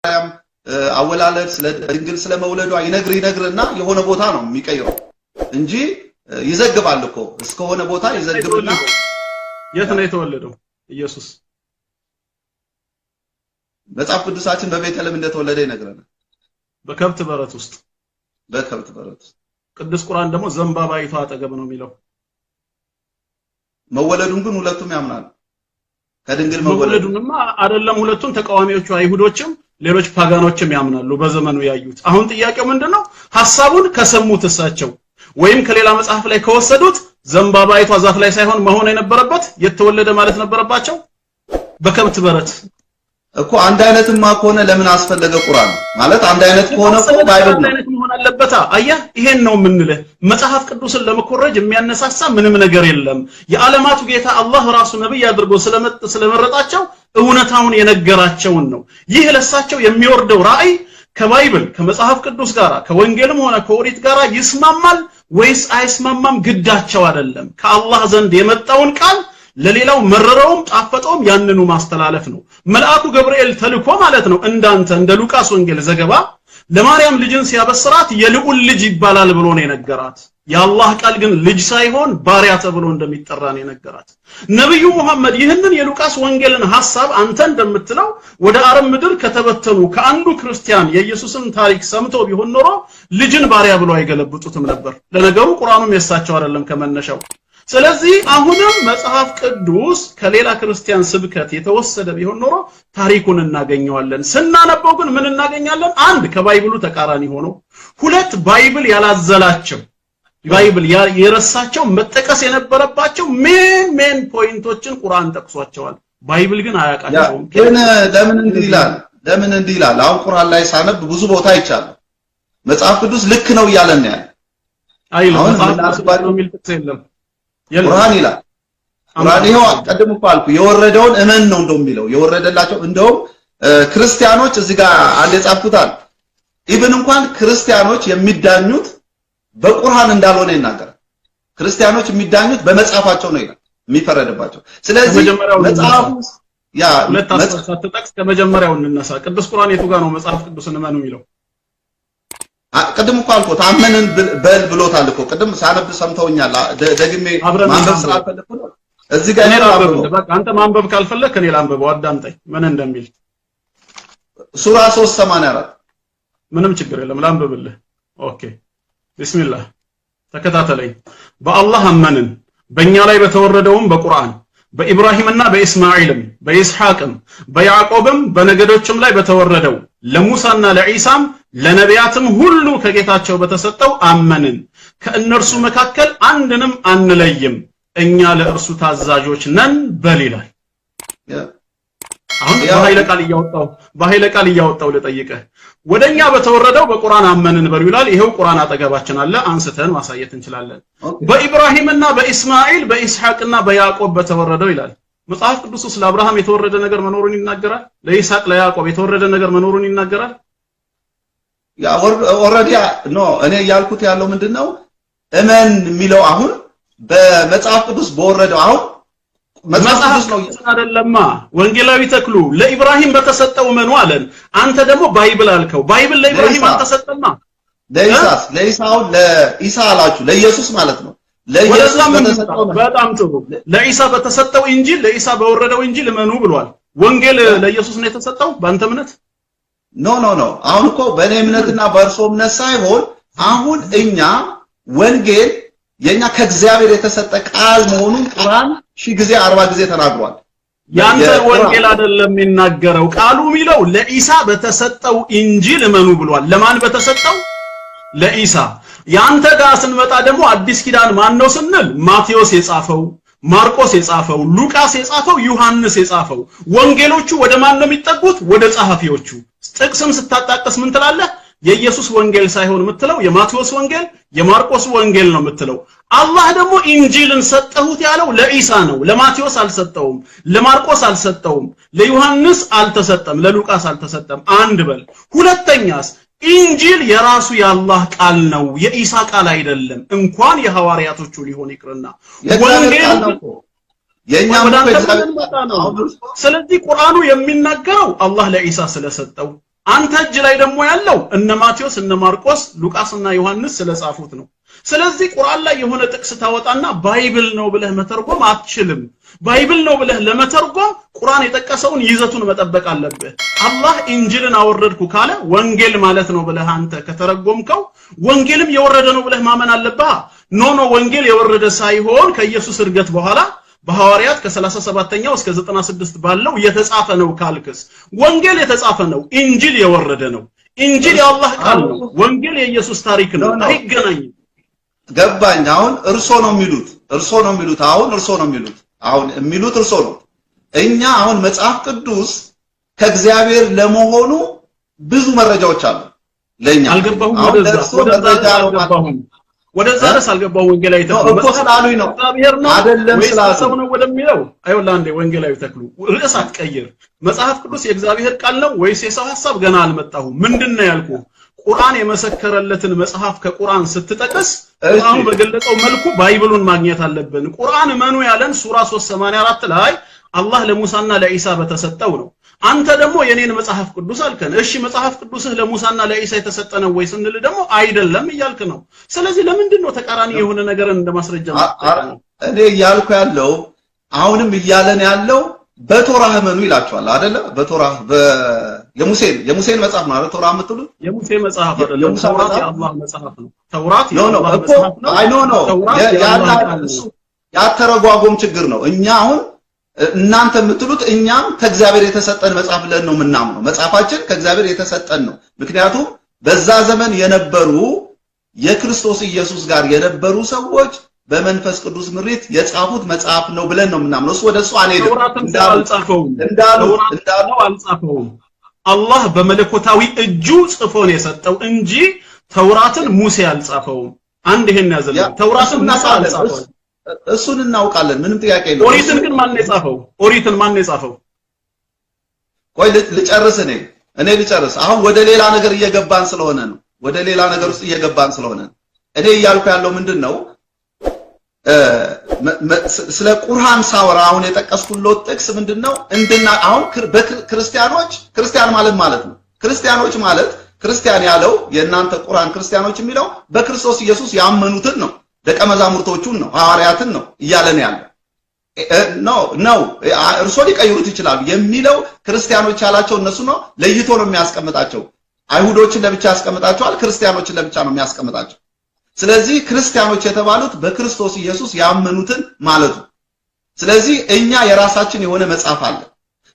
ማርያም አወላለድ ስለ ድንግል ስለ መውለዷ ይነግርና የሆነ ቦታ ነው የሚቀይረው እንጂ ይዘግባል እኮ እስከሆነ ቦታ ይዘግብና የት ነው የተወለደው ኢየሱስ? መጽሐፍ ቅዱሳችን በቤተልሔም እንደተወለደ ይነግረናል። በከብት በረት ውስጥ ቅዱስ ቁርአን ደግሞ ዘንባባይቷ አጠገብ ነው የሚለው። መወለዱን ግን ሁለቱም ያምናሉ። ከድንግል መወለዱንማ አይደለም ሁለቱም ተቃዋሚዎቹ አይሁዶችም ሌሎች ፓጋኖችም ያምናሉ በዘመኑ ያዩት። አሁን ጥያቄው ምንድነው? ሐሳቡን ከሰሙት እሳቸው ወይም ከሌላ መጽሐፍ ላይ ከወሰዱት ዘንባባይቷ ዛፍ ላይ ሳይሆን መሆን የነበረበት የተወለደ ማለት ነበረባቸው በከብት በረት እኮ። አንድ አይነትማ ከሆነ ለምን አስፈለገ ቁርአን? ማለት አንድ አይነት ከሆነ እኮ ባይብል ነው አይነት መሆን አለበት። አየህ ይሄን ነው የምንልህ። መጽሐፍ ቅዱስን ለመኮረጅ የሚያነሳሳ ምንም ነገር የለም። የዓለማቱ ጌታ አላህ ራሱ ነብይ አድርጎ ስለመረጣቸው እውነታውን የነገራቸውን ነው። ይህ ለሳቸው የሚወርደው ራእይ ከባይብል ከመጽሐፍ ቅዱስ ጋር ከወንጌልም ሆነ ከኦሪት ጋር ይስማማል ወይስ አይስማማም ግዳቸው አይደለም። ከአላህ ዘንድ የመጣውን ቃል ለሌላው መረረውም ጣፈጠውም ያንኑ ማስተላለፍ ነው። መልአኩ ገብርኤል ተልኮ ማለት ነው እንዳንተ እንደ ሉቃስ ወንጌል ዘገባ ለማርያም ልጅን ሲያበስራት የልዑል ልጅ ይባላል ብሎ ነው የነገራት። የአላህ ቃል ግን ልጅ ሳይሆን ባሪያ ተብሎ እንደሚጠራ ነው የነገራት። ነብዩ መሐመድ ይህንን የሉቃስ ወንጌልን ሐሳብ አንተ እንደምትለው ወደ አረብ ምድር ከተበተኑ ከአንዱ ክርስቲያን የኢየሱስን ታሪክ ሰምቶ ቢሆን ኖሮ ልጅን ባሪያ ብሎ አይገለብጡትም ነበር። ለነገሩ ቁርአኑም የሳቸው አይደለም ከመነሻው። ስለዚህ አሁንም መጽሐፍ ቅዱስ ከሌላ ክርስቲያን ስብከት የተወሰደ ቢሆን ኖሮ ታሪኩን እናገኘዋለን። ስናነበው ግን ምን እናገኛለን? አንድ ከባይብሉ ተቃራኒ ሆኖ፣ ሁለት ባይብል ያላዘላቸው ባይብል የረሳቸው መጠቀስ የነበረባቸው ሜን ፖይንቶችን ቁርአን ጠቅሷቸዋል። ባይብል ግን አያውቃቸውም። ግን ለምን እንዲህ ይላል? አሁን ቁርአን ላይ ሳነብ ብዙ ቦታ ይቻላል መጽሐፍ ቅዱስ ልክ ነው እያለን ያለ አይደለም። መጽሐፍ ቅዱስ ነው የሚል ጥቅስ የለም። ቁርአን ይላል። ቁርአን ይሄው ቀደም እኮ አልኩ የወረደውን እመን ነው እንደሚለው የወረደላቸው። እንደውም ክርስቲያኖች እዚህ ጋር አንድ የጻፍኩታል ኢብን እንኳን ክርስቲያኖች የሚዳኙት በቁርአን እንዳልሆነ ይናገራል። ክርስቲያኖች የሚዳኙት በመጽሐፋቸው ነው ይላል የሚፈረድባቸው። ስለዚህ መጽሐፉ ያ መጽሐፍ ተጠቅስ ከመጀመሪያው እንነሳ። ቅዱስ ቁርአን የቱ ጋር ነው መጽሐፍ ቅዱስን እመኑ የሚለው? ቅድም እኮ አልኩት አመንን በል ብሎታል እኮ ቅድም ሳነብ ሰምተውኛል። ደግሜ ማንበብ ስላልፈለኩ ነው እዚህ ጋር ነው። በቃ አንተ ማንበብ ካልፈለክ እኔ ላንበበው አዳምጠኝ ምን እንደሚል ሱራ 384 ምንም ችግር የለም ላንብብልህ። ኦኬ ቢስሚላህ ተከታተለኝ። በአላህ አመንን በእኛ ላይ በተወረደውም በቁርአን በኢብራሂምና በኢስማኤልም በኢስሐቅም በያዕቆብም በነገዶችም ላይ በተወረደው ለሙሳና ለኢሳም ለነቢያትም ሁሉ ከጌታቸው በተሰጠው አመንን ከእነርሱ መካከል አንድንም አንለይም እኛ ለእርሱ ታዛዦች ነን በል ይላል። አሁን በኃይለ ቃል እያወጣው ለጠይቀህ ወደኛ በተወረደው በቁርአን አመንን በሉ ይላል። ይሄው ቁርአን አጠገባችን አለ አንስተን ማሳየት እንችላለን። በኢብራሂምና በኢስማኤል በኢስሐቅና በያዕቆብ በተወረደው ይላል። መጽሐፍ ቅዱስ ውስጥ ለአብርሃም የተወረደ ነገር መኖሩን ይናገራል። ለይስሐቅ ለያዕቆብ የተወረደ ነገር መኖሩን ይናገራል። ያ ኦሬዲ ኖ እኔ ያልኩት ያለው ምንድነው እመን የሚለው አሁን በመጽሐፍ ቅዱስ በወረደው አሁን መጽሐፍ ቅዱስ ነው አይደለማ። ወንጌላዊ ተክሉ ለኢብራሂም በተሰጠው እመኑ አለን። አንተ ደግሞ ባይብል አልከው። ባይብል ለኢብራሂም አልተሰጠማ። ለኢሳው ለኢሳ አላችሁ ለኢየሱስ ማለት ነው። ለኢየሱስ በተሰጠው በጣም ጥሩ። ለኢሳ በተሰጠው እንጂል ለኢሳ በወረደው እንጂል እመኑ ብሏል። ወንጌል ለኢየሱስ ነው የተሰጠው በአንተ እምነት? ኖ አሁን እኮ በእኔ እምነትና በእርሶ እምነት ሳይሆን አሁን እኛ ወንጌል የኛ ከእግዚአብሔር የተሰጠ ቃል መሆኑን ቁርአን 1000 ጊዜ 40 ጊዜ ተናግሯል። ያንተ ወንጌል አይደለም የሚናገረው ቃሉ የሚለው ለኢሳ በተሰጠው እንጂል እመኑ ብሏል። ለማን በተሰጠው? ለኢሳ። ያንተ ጋር ስንመጣ ደግሞ አዲስ ኪዳን ማን ነው ስንል ማቴዎስ የጻፈው፣ ማርቆስ የጻፈው፣ ሉቃስ የጻፈው፣ ዮሐንስ የጻፈው። ወንጌሎቹ ወደ ማን ነው የሚጠጉት? ወደ ጸሐፊዎቹ። ጥቅስም ስታጣቀስ ምን ትላለህ? የኢየሱስ ወንጌል ሳይሆን የምትለው የማቴዎስ ወንጌል የማርቆስ ወንጌል ነው የምትለው። አላህ ደግሞ ኢንጂልን ሰጠሁት ያለው ለኢሳ ነው። ለማቴዎስ አልሰጠውም፣ ለማርቆስ አልሰጠውም፣ ለዮሐንስ አልተሰጠም፣ ለሉቃስ አልተሰጠም። አንድ በል። ሁለተኛስ ኢንጂል የራሱ የአላህ ቃል ነው፣ የኢሳ ቃል አይደለም። እንኳን የሐዋርያቶቹ ሊሆን ይቅርና ወንጌል የኛም ነው። ስለዚህ ቁርአኑ የሚናገረው አላህ ለኢሳ ስለሰጠው አንተ እጅ ላይ ደግሞ ያለው እነ ማቴዎስ እነ ማርቆስ ሉቃስና ዮሐንስ ስለጻፉት ነው ስለዚህ ቁርአን ላይ የሆነ ጥቅስ ታወጣና ባይብል ነው ብለህ መተርጎም አትችልም ባይብል ነው ብለህ ለመተርጎም ቁርአን የጠቀሰውን ይዘቱን መጠበቅ አለብህ አላህ ኢንጂልን አወረድኩ ካለ ወንጌል ማለት ነው ብለህ አንተ ከተረጎምከው ወንጌልም የወረደ ነው ብለህ ማመን አለብህ ኖ ወንጌል የወረደ ሳይሆን ከኢየሱስ እርገት በኋላ በሐዋርያት ከ37ኛው እስከ 96 ባለው የተጻፈ ነው ካልክስ ወንጌል የተጻፈ ነው ኢንጂል የወረደ ነው ኢንጂል የአላህ ቃል ነው ወንጌል የኢየሱስ ታሪክ ነው አይገናኝም ገባኝ አሁን እርሶ ነው የሚሉት አሁን የሚሉት እርሶ ነው እኛ አሁን መጽሐፍ ቅዱስ ከእግዚአብሔር ለመሆኑ ብዙ መረጃዎች አሉ ለኛ አልገባሁም ወደዛ ደስ አልገባው ወንጌላዊ ተክሉ መጽሐፉ ነው እግዚአብሔር ነው አይደለም ስላሰው ነው ወደሚለው አይወላንዴ ወንጌላዊ ተክሉ ርዕስ አትቀይር መጽሐፍ ቅዱስ የእግዚአብሔር ቃል ነው ወይስ የሰው ሐሳብ ገና አልመጣሁም ምንድነው ያልኩ ቁርአን የመሰከረለትን መጽሐፍ ከቁርአን ስትጠቅስ ቁርአኑ በገለጸው መልኩ ባይብሉን ማግኘት አለብን ቁርአን ማኑ ያለን ሱራ 384 ላይ አላህ ለሙሳና ለኢሳ በተሰጠው ነው አንተ ደግሞ የኔን መጽሐፍ ቅዱስ አልከን እሺ መጽሐፍ ቅዱስህ ለሙሳና ለኢሳ የተሰጠነው ወይ ስንል ደግሞ አይደለም ይያልክ ነው ስለዚህ ለምንድን ነው ተቃራኒ የሆነ ነገር እንደማስረጃ እኔ ያልኩ ያለው አሁንም ይያለን ያለው በቶራ ህመኑ ይላችኋል አይደለ በቶራ የሙሴን መጽሐፍ ነው አይደል ቶራ የምትሉት የሙሴ መጽሐፍ አይደለም ተውራት የአላህ መጽሐፍ ነው ተውራት የአላህ መጽሐፍ ነው አይ ኖ ያተረጓጎም ችግር ነው እኛ አሁን እናንተ የምትሉት እኛም ከእግዚአብሔር የተሰጠን መጽሐፍ ብለን ነው የምናምነው መጽሐፋችን ከእግዚአብሔር የተሰጠን ነው ምክንያቱም በዛ ዘመን የነበሩ የክርስቶስ ኢየሱስ ጋር የነበሩ ሰዎች በመንፈስ ቅዱስ ምሪት የጻፉት መጽሐፍ ነው ብለን ነው የምናምነው እሱ ወደሱ አንሄድም እንዳሉ አልጻፈውም አላህ በመለኮታዊ እጁ ጽፎ ነው የሰጠው እንጂ ተውራትን ሙሴ አልጻፈውም አንድ ይሄን ያዘለ ተውራትን ሙሴ አልጻፈው እሱን እናውቃለን ምንም ጥያቄ የለውም ኦሪትን ግን ማን የጻፈው ኦሪትን ማን የጻፈው ቆይ ልጨርስ እኔ ልጨርስ አሁን ወደ ሌላ ነገር እየገባን ስለሆነ ነው ወደ ሌላ ነገር ውስጥ እየገባን ስለሆነ እኔ እያልኩ ያለው ምንድነው ስለ ቁርአን ሳወራ አሁን የጠቀስኩት ጥቅስ ምንድነው እንድና አሁን ክርስቲያን ማለት ነው ክርስቲያኖች ማለት ክርስቲያን ያለው የእናንተ ቁርአን ክርስቲያኖች የሚለው በክርስቶስ ኢየሱስ ያመኑትን ነው ደቀ መዛሙርቶቹን ነው ሐዋርያትን ነው እያለን ያለው ነው እርሶ ሊቀይሩት ይችላሉ የሚለው ክርስቲያኖች ያላቸው እነሱ ነው ለይቶ ነው የሚያስቀምጣቸው አይሁዶችን ለብቻ ያስቀምጣቸዋል ክርስቲያኖችን ለብቻ ነው የሚያስቀምጣቸው ስለዚህ ክርስቲያኖች የተባሉት በክርስቶስ ኢየሱስ ያመኑትን ማለት ነው ስለዚህ እኛ የራሳችን የሆነ መጽሐፍ አለ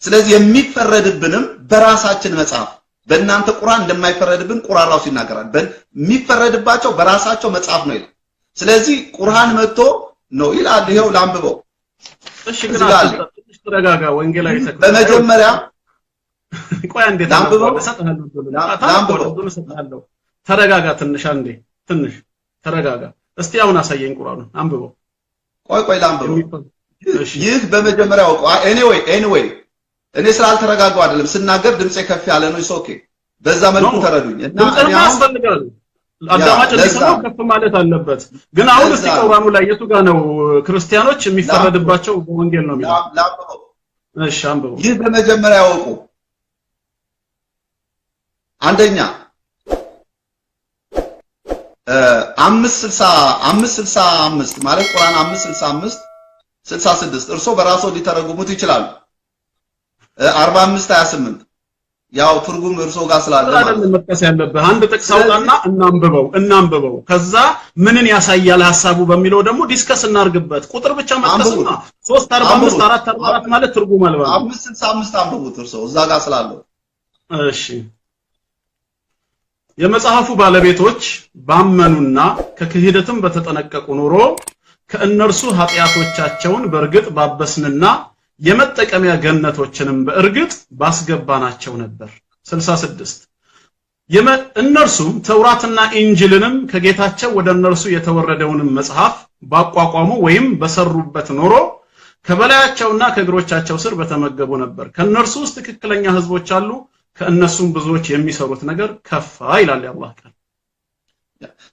ስለዚህ የሚፈረድብንም በራሳችን መጽሐፍ በእናንተ ቁርአን እንደማይፈረድብን ቁርአን ራሱ ይናገራል በሚፈረድባቸው በራሳቸው መጽሐፍ ነው ይላል ስለዚህ ቁርአን መጥቶ ነው ይላል ይሄው ላንብበው እሺ ግን ትንሽ ተረጋጋ ወንጌላዊ ተክሉ በመጀመሪያ ቆይ አንዴ ላንብበው ተረጋጋ ትንሽ ተረጋጋ እስቲ አሁን አሳየኝ ቁርአኑን አንብበው ቆይ ላንብበው ይህ በመጀመሪያው anyway እኔ ስላልተረጋጋው አይደለም ስናገር ድምጼ ከፍ ያለ ነው ኦኬ በዛ መልኩ ተረዱኝ እና እኔ ያስፈልጋል አዳማጭ እንዲሰማው ከፍ ማለት አለበት ግን አሁን እስቲ ቁርአኑ ላይ የቱ ጋር ነው ክርስቲያኖች የሚፈረድባቸው በወንጌል ነው የሚለው እሺ አንብበው ይህ በመጀመሪያ ያወቁ አንደኛ 565 ማለት ቁርአን 565 66 እርሶ በራስዎ ሊተረጉሙት ይችላሉ 45 28 ያው ትርጉም እርሶ ጋር ስላለ ማለት ነው መጥቀስ ያለበት አንድ ጥቅስ አውጣና እናንብበው ከዛ ምንን ያሳያል ሐሳቡ በሚለው ደግሞ ዲስከስ እናርግበት ቁጥር ብቻ መጥቀስና 345 444 ማለት ትርጉም አልባ 565 አንብቡት እርሶ እዛ ጋር ስላለው እሺ የመጽሐፉ ባለቤቶች ባመኑና ከክህደትም በተጠነቀቁ ኖሮ ከእነርሱ ኃጢያቶቻቸውን በርግጥ ባበስንና የመጠቀሚያ ገነቶችንም በእርግጥ ባስገባናቸው ነበር 66 እነርሱም ተውራትና ኢንጂልንም ከጌታቸው ወደ እነርሱ የተወረደውንም መጽሐፍ ባቋቋሙ ወይም በሰሩበት ኖሮ ከበላያቸውና ከእግሮቻቸው ስር በተመገቡ ነበር ከእነርሱ ውስጥ ትክክለኛ ህዝቦች አሉ ከእነሱም ብዙዎች የሚሰሩት ነገር ከፋ ይላል ያላህ ቃል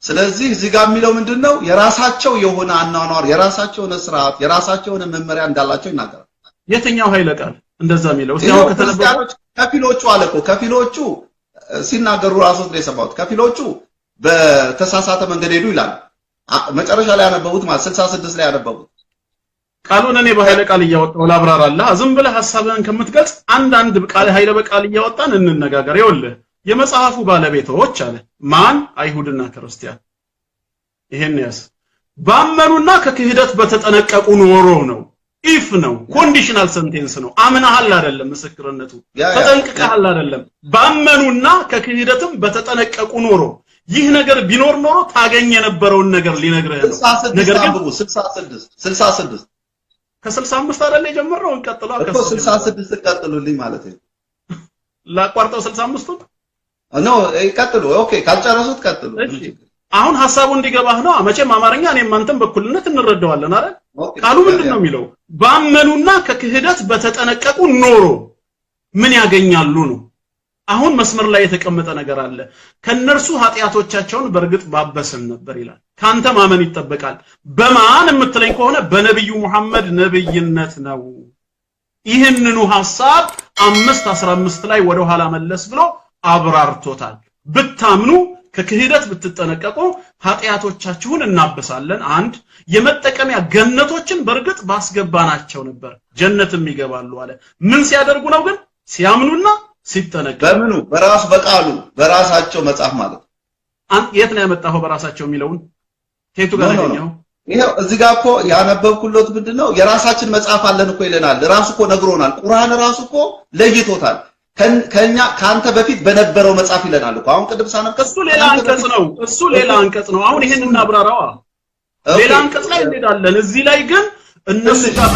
ስለዚህ እዚህ ጋር የሚለው ምንድነው የራሳቸው የሆነ አናኗር የራሳቸው የሆነ ስርዓት የራሳቸው የሆነ መመሪያ እንዳላቸው ይናገራል የትኛው ኃይለ ቃል እንደዛ የሚለው እስቲ አሁን ከተነበበው ከፊሎቹ አለቆ ከፊሎቹ ሲናገሩ ራስዎት ነው የሰማሁት ከፊሎቹ በተሳሳተ መንገድ ሄዱ ይላል መጨረሻ ላይ ያነበቡት ማለት 66 ላይ ያነበቡት ቃሉን እኔ በኃይለ ቃል እያወጣው ላብራራለህ ዝም ብለህ ሐሳብህን ከምትገልጽ አንድ ቃል ኃይለ በቃል እያወጣን እንነጋገር ይኸውልህ የመጽሐፉ ባለቤቶች አለ ማን አይሁድና ክርስቲያን ይሄን ያስ ባመኑና ከክህደት በተጠነቀቁ ኖሮ ነው ኢፍ ነው ኮንዲሽናል ሰንቴንስ ነው አምናሃል አይደለም ምስክርነቱ ተጠንቅቀሃል አይደለም ባመኑና ከክህደትም በተጠነቀቁ ኖሮ ይህ ነገር ቢኖር ኖሮ ታገኝ የነበረውን ነገር ሊነግርህ ነው ነገር ግን 66 ከ65 አይደለ የጀመረው እንቀጥለው እኮ 66 ቀጥሉልኝ ማለት ነው ላቋርጠው 65 ነው ይቀጥሉ ኦኬ ካልጨረሱት ቀጥሉ እሺ አሁን ሐሳቡ እንዲገባህ ነው መቼም አማርኛ እኔም አንተም በኩልነት እንረዳዋለን አይደል ቃሉ ምንድነው የሚለው ባመኑና ከክህደት በተጠነቀቁ ኖሮ ምን ያገኛሉ ነው አሁን መስመር ላይ የተቀመጠ ነገር አለ ከነርሱ ኃጢያቶቻቸውን በርግጥ ባበሰን ነበር ይላል ካንተ ማመን ይተበቃል በማን የምትለኝ ከሆነ በነብዩ መሐመድ ነብይነት ነው ይህንኑ ሐሳብ 5:15 ላይ ወደ ኋላ መለስ ብሎ አብራርቶታል ብታምኑ ከክህደት ብትጠነቀቁ ኃጢያቶቻችሁን እናበሳለን አንድ የመጠቀሚያ ገነቶችን በርግጥ ባስገባናቸው ነበር ጀነትም ይገባሉ አለ ምን ሲያደርጉ ነው ግን ሲያምኑና ሲጠነቀቁ በምኑ በራስ በቃሉ በራሳቸው መጽሐፍ ማለት የት ነው ያመጣው በራሳቸው የሚለውን ከየቱ ጋር ያገኘው ይሄው እዚህ ጋር እኮ ያነበብኩለት ምንድነው የራሳችን መጽሐፍ አለን እኮ ይለናል ራሱ እኮ ነግሮናል ቁርአን ራሱ እኮ ለይቶታል ከኛ ካንተ በፊት በነበረው መጽሐፍ ይለናል እኮ አሁን ቅድም ሳነከስ እሱ ሌላ አንቀጽ ነው አሁን ይሄንን እናብራራዋ ሌላ አንቀጽ ላይ እንሄዳለን እዚህ ላይ ግን እነሱ ጋር